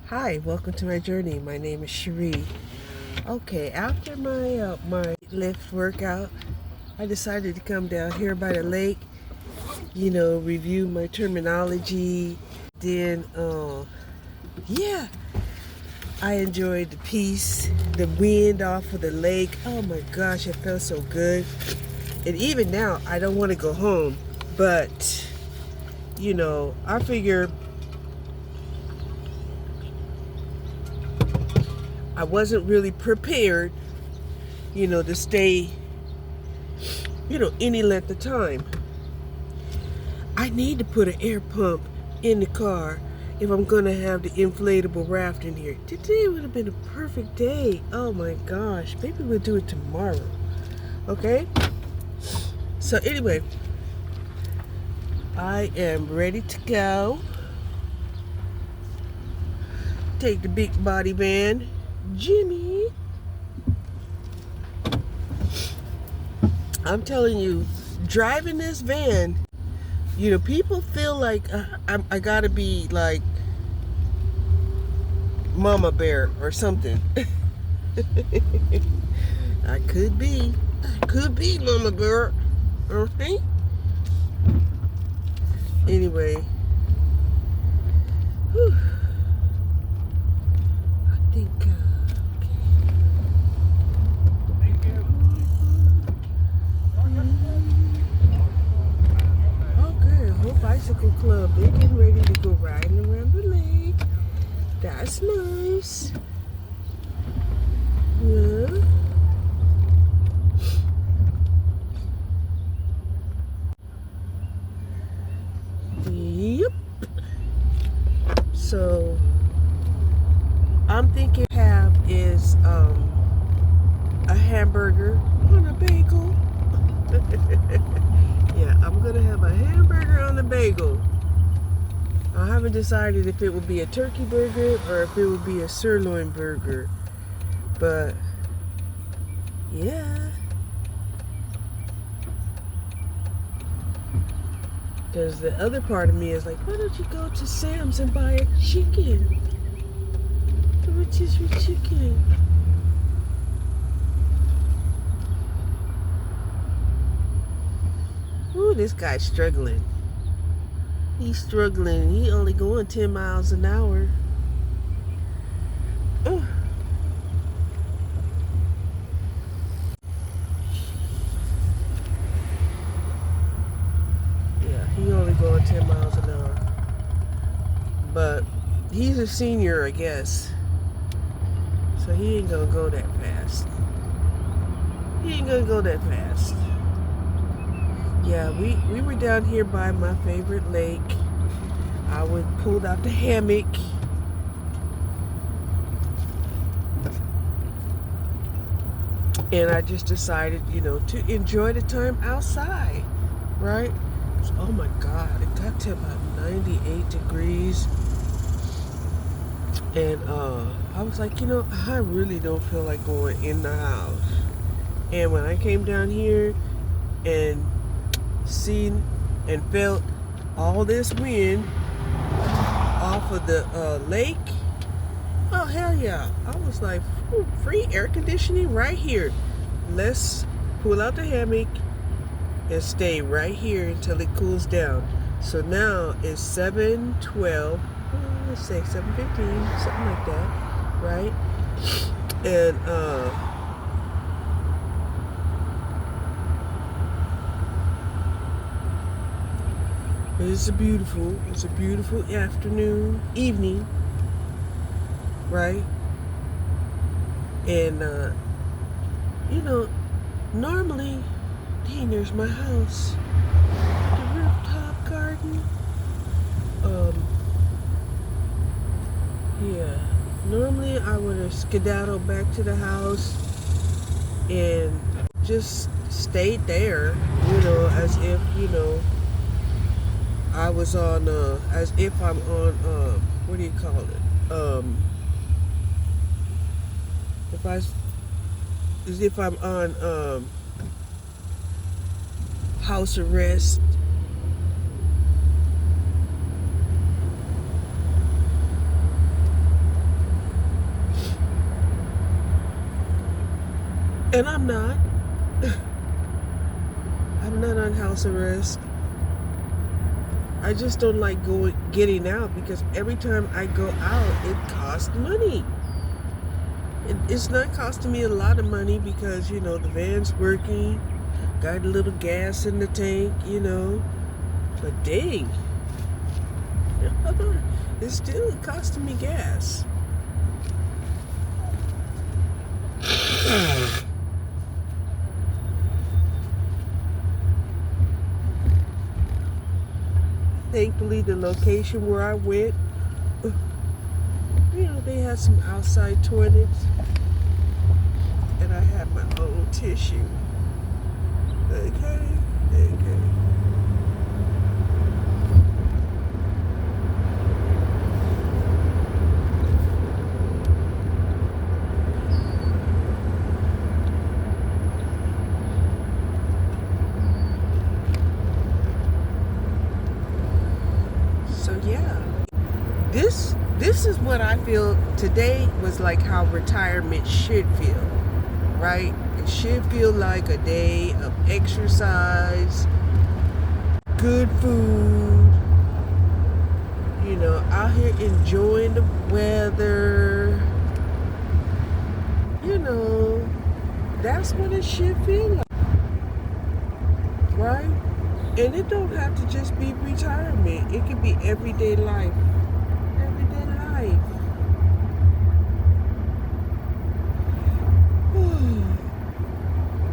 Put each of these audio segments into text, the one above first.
Hi, welcome to my journey. My name is Cherie. Okay, after my lift workout, I decided to come down here by the lake, review my terminology. Then, yeah, I enjoyed the peace, the wind off of the lake. Oh my gosh, it felt so good. And even now, I don't want to go home, but, I figure I wasn't really prepared, to stay, any length of time. I need to put an air pump in the car if I'm going to have the inflatable raft in here. Today would have been a perfect day. Oh my gosh. Maybe we'll do it tomorrow. Okay? So anyway, I am ready to go. Take the big body van. Jimmy. I'm telling you, driving this van, people feel like I gotta be like Mama Bear or something. I could be. I could be Mama Bear. Okay? Anyway. Whew. I think, okay. Thank you. Okay, Whole Bicycle Club. They're getting ready to go riding around the lake. That's nice. Yeah. Yep. So I'm thinking have is a hamburger on a bagel. Yeah, I'm gonna have a hamburger on a bagel. I haven't decided if it would be a turkey burger or if it would be a sirloin burger. But yeah. Because the other part of me is like, why don't you go to Sam's and buy a chicken? A rotisserie chicken. Ooh, this guy's struggling. He's struggling. He only going 10 miles an hour. Oh. Yeah, he only going 10 miles an hour. But he's a senior, I guess. So he ain't gonna go that fast. He ain't gonna go that fast. Yeah, we were down here by my favorite lake. I pulled out the hammock. And I just decided, to enjoy the time outside, right? So, oh my God, it got to about 98 degrees. And I was like, I really don't feel like going in the house. And when I came down here and seen and felt all this wind off of the lake, oh hell yeah. I was like, free air conditioning right here. Let's pull out the hammock and stay right here until it cools down. So now it's 7:12, let's say 7:15, something like that, right? And it's a beautiful evening, right? And normally, dang, there's my house, the rooftop garden. Yeah, normally I would have skedaddled back to the house and just stayed there, as if, I was on, as if I'm on, what do you call it? As if I'm on, house arrest. And I'm not. I'm not on house arrest. I just don't like getting out because every time I go out, it costs money. It's not costing me a lot of money because, the van's working, got a little gas in the tank, But dang, it's still costing me gas. Thankfully, the location where I went, they had some outside toilets, and I had my own tissue. Okay. So yeah, this is what I feel today was like how retirement should feel, right? It should feel like a day of exercise, good food, out here enjoying the weather, that's what it should feel like, right? And it don't have to just be retirement. It could be everyday life. Everyday life.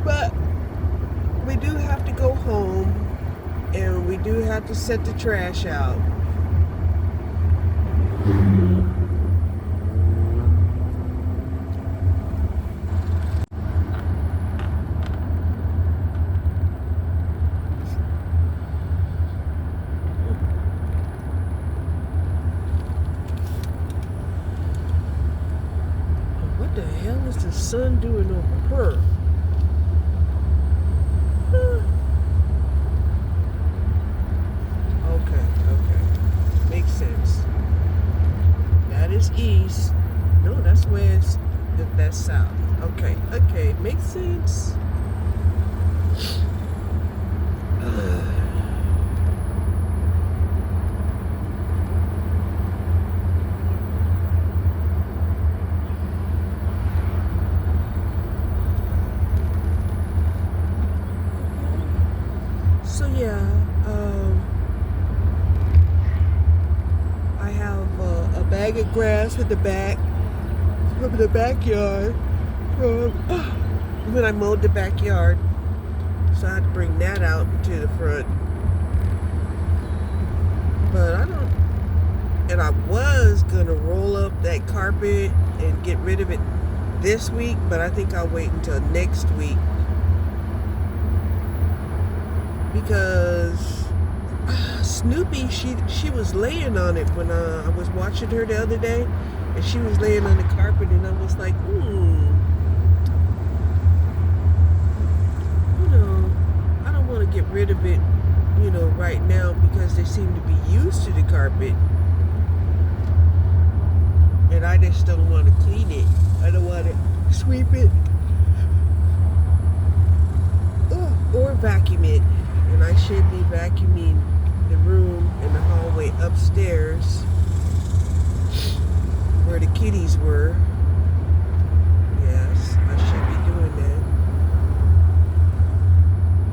But we do have to go home, and we do have to set the trash out. What the hell is the sun doing over her? Okay. Makes sense. That is east. No, that's west. That's south. Okay. Makes sense. So yeah, I have a bag of grass in the back from the backyard from when I mowed the backyard. So I had to bring that out to the front. But and I was gonna roll up that carpet and get rid of it this week, but I think I'll wait until next week. Because Snoopy, she was laying on it when I was watching her the other day, and she was laying on the carpet, and I was like, I don't want to get rid of it, right now because they seem to be used to the carpet, and I just don't want to clean it. I don't want to sweep it or vacuum it. And I should be vacuuming the room and the hallway upstairs where the kitties were. Yes, I should be doing that.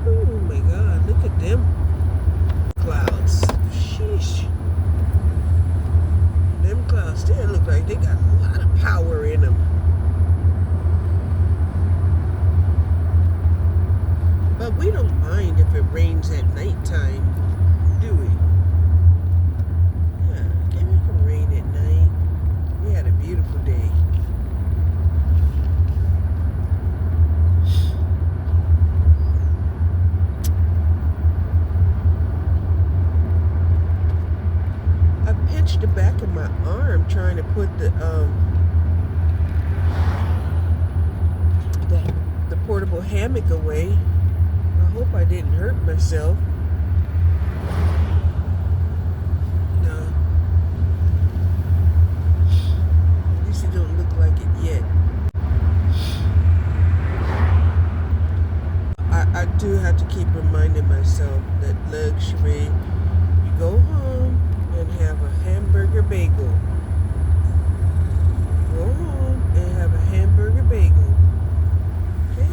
Oh my God, look at them clouds. Sheesh. Them clouds, they look like they got a lot of power in them. But we don't mind if it rains at nighttime, do we? Yeah, it can rain at night. We had a beautiful day. I pinched the back of my arm trying to put the portable hammock away. I hope I didn't hurt myself. No. At least it don't look like it yet. keep reminding myself that luxury, you go home and have a hamburger bagel. Go home and have a hamburger bagel. Okay?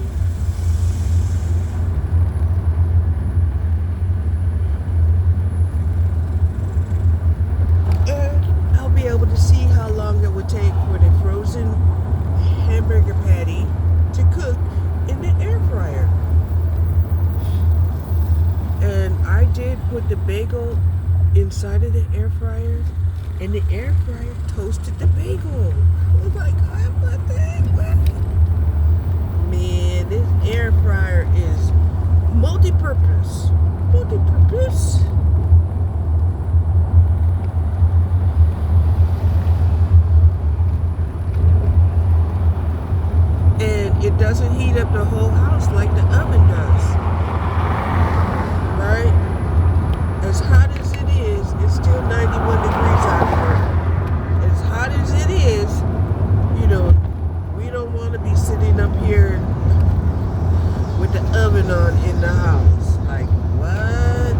And I'll be able to see how long it would take for the frozen hamburger patty to cook in the air fryer. And I did put the bagel inside of the air fryer, and the air fryer toasted the bagel. I was like, what the heck? What? Man, this air fryer is multi-purpose. Multi-purpose. And it doesn't heat up the whole house like the oven does. Right? As hot as it is, it's still 91 degrees out here. As hot as it is, we don't want to be sitting up here with the oven on in the house. Like, what?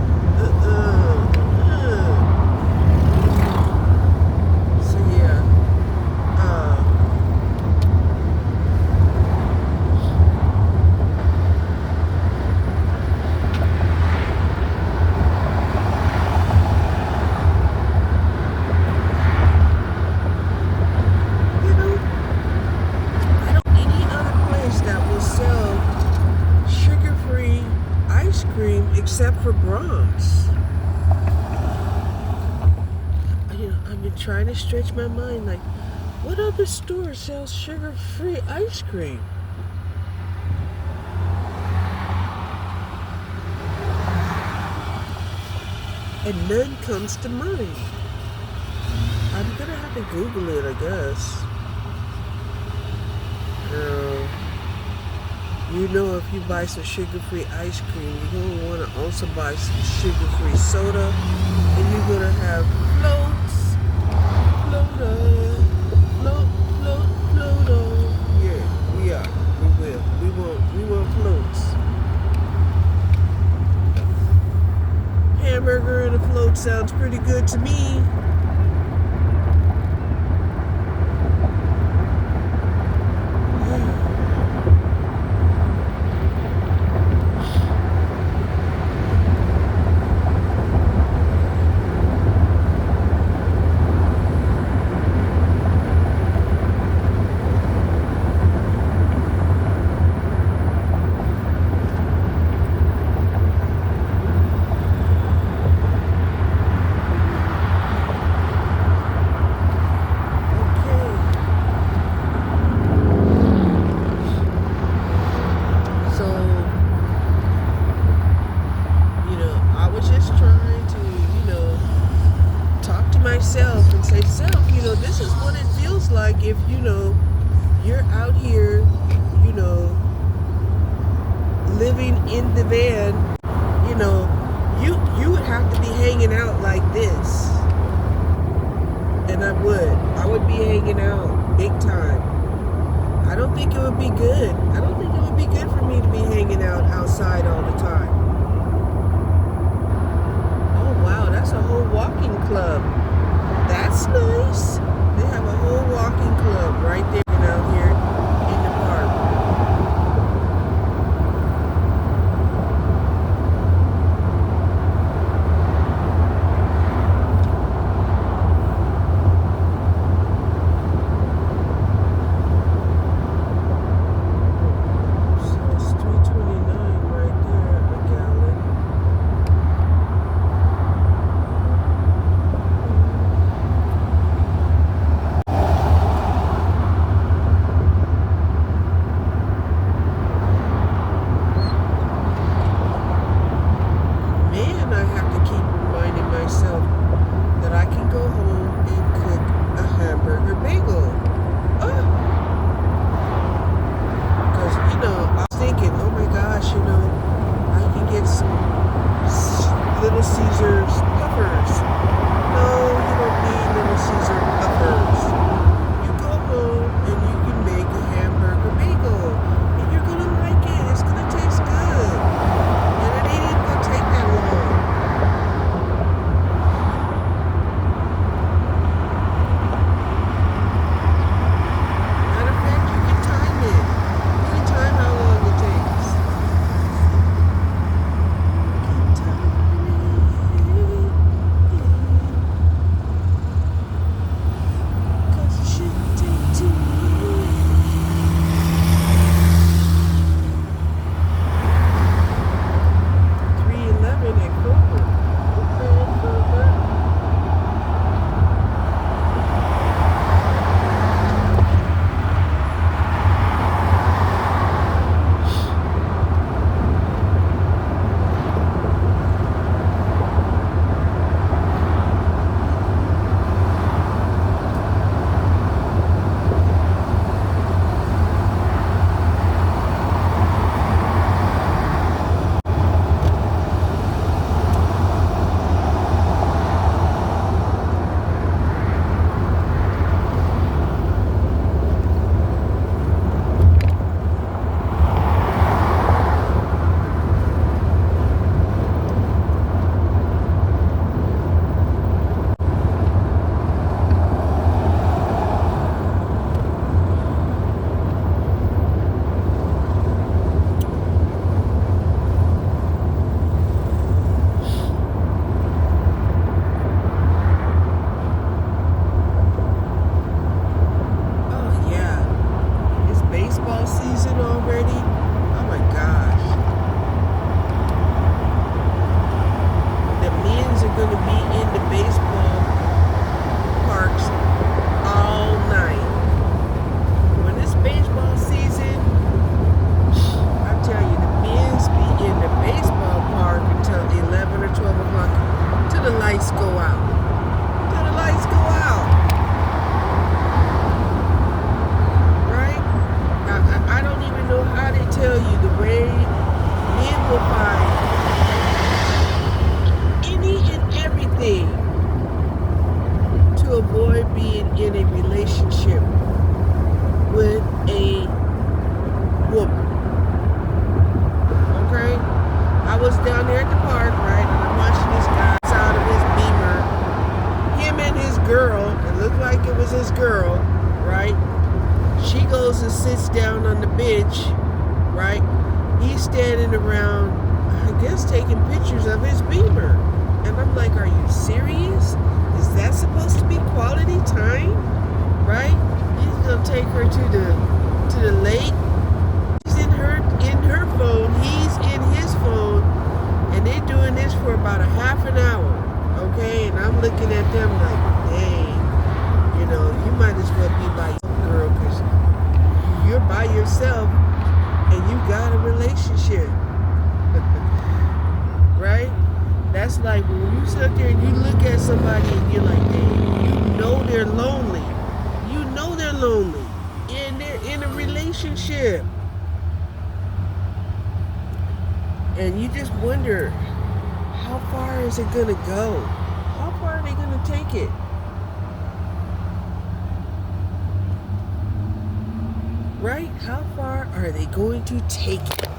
So, yeah. Except for Bronx. I've been trying to stretch my mind, like, what other store sells sugar-free ice cream? And none comes to mind. I'm gonna have to Google it, I guess. If you buy some sugar-free ice cream, you're going to want to also buy some sugar-free soda. And you're going to have floats. Float. Yeah, we are. We will. We want floats. Hamburger and a float sounds pretty good to me. Myself and say, this is what it feels like if you're out here living in the van. You would have to be hanging out like this, and I would be hanging out big time. I don't think it would be good. I don't think it would be good for me to be hanging out outside all the time. Oh wow, that's a whole walking club. That's nice. They have a whole walking club right there out here in the park. So it's $3.29 right there a gallon. was this girl, right? She goes and sits down on the bench, right? He's standing around, I guess, taking pictures of his Beamer. And I'm like, are you serious? Is that supposed to be quality time? Right? He's gonna take her to the lake. She's in her phone, he's in his phone, and they're doing this for about a half an hour. Okay? And I'm looking at them like, dang, you might as well be by yourself, girl, because you're by yourself and you got a relationship. Right? That's like when you sit there and you look at somebody and you're like, dang, you know they're lonely. You know they're lonely. And they're in a relationship. And you just wonder, how far is it going to go? How far are they going to take it? Right? How far are they going to take it?